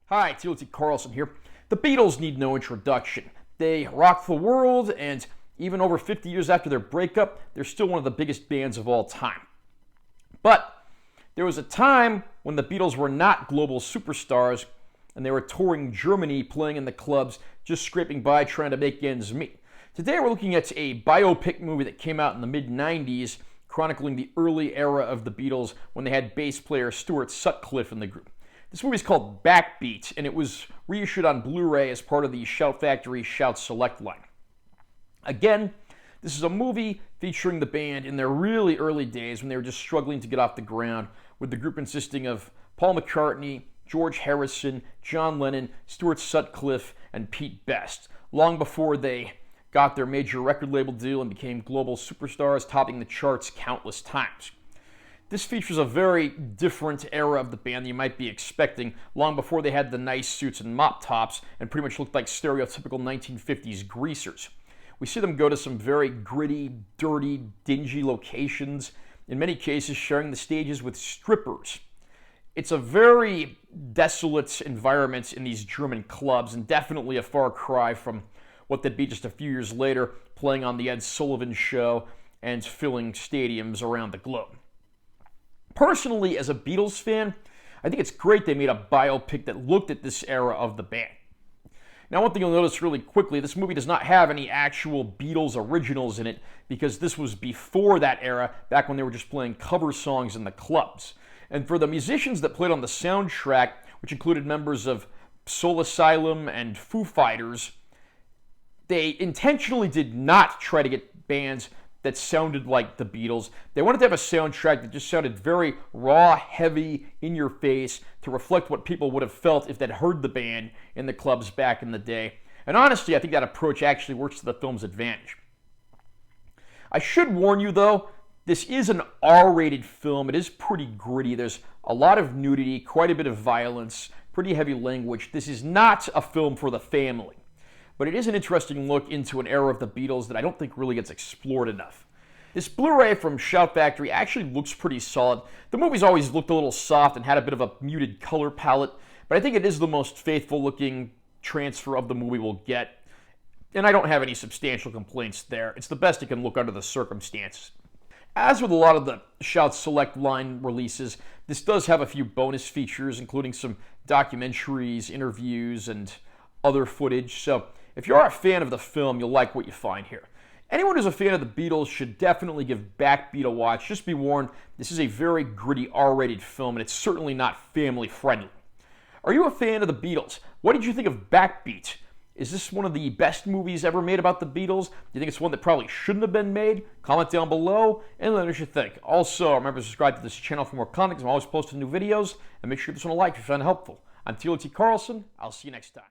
Hi, T.L.T. Carlson here. The Beatles need no introduction. They rock the world, and even over 50 years after their breakup, they're still one of the biggest bands of all time. But there was a time when the Beatles were not global superstars, and they were touring Germany, playing in the clubs, just scraping by, trying to make ends meet. Today we're looking at a biopic movie that came out in the mid-90s, chronicling the early era of the Beatles when they had bass player Stuart Sutcliffe in the group. This movie is called Backbeat, and it was reissued on Blu-ray as part of the Shout Factory Shout Select line. Again, this is a movie featuring the band in their really early days when they were just struggling to get off the ground, with the group consisting of Paul McCartney, George Harrison, John Lennon, Stuart Sutcliffe, and Pete Best, long before they got their major record label deal and became global superstars, topping the charts countless times. This features a very different era of the band than you might be expecting, long before they had the nice suits and mop tops and pretty much looked like stereotypical 1950s greasers. We see them go to some very gritty, dirty, dingy locations, in many cases sharing the stages with strippers. It's a very desolate environment in these German clubs, and definitely a far cry from what they'd be just a few years later, playing on the Ed Sullivan Show and filling stadiums around the globe. Personally, as a Beatles fan, I think it's great they made a biopic that looked at this era of the band. Now, one thing you'll notice really quickly, this movie does not have any actual Beatles originals in it, because this was before that era, back when they were just playing cover songs in the clubs. And for the musicians that played on the soundtrack, which included members of Soul Asylum and Foo Fighters, they intentionally did not try to get bands that sounded like the Beatles. They wanted to have a soundtrack that just sounded very raw, heavy, in your face, to reflect what people would have felt if they'd heard the band in the clubs back in the day. And honestly, I think that approach actually works to the film's advantage. I should warn you though, this is an R-rated film. It is pretty gritty. There's a lot of nudity, quite a bit of violence, pretty heavy language. This is not a film for the family. But it is an interesting look into an era of the Beatles that I don't think really gets explored enough. This Blu-ray from Shout Factory actually looks pretty solid. The movie's always looked a little soft and had a bit of a muted color palette, but I think it is the most faithful looking transfer of the movie we'll get, and I don't have any substantial complaints there. It's the best it can look under the circumstances. As with a lot of the Shout Select line releases, this does have a few bonus features, including some documentaries, interviews, and other footage, so if you are a fan of the film, you'll like what you find here. Anyone who's a fan of the Beatles should definitely give Backbeat a watch. Just be warned, this is a very gritty R-rated film, and it's certainly not family friendly. Are you a fan of the Beatles? What did you think of Backbeat? Is this one of the best movies ever made about the Beatles? Do you think it's one that probably shouldn't have been made? Comment down below and let me know what you think. Also, remember to subscribe to this channel for more content, because I'm always posting new videos, and make sure you give this one a like if you found it helpful. I'm T.L.T. Carlson. I'll see you next time.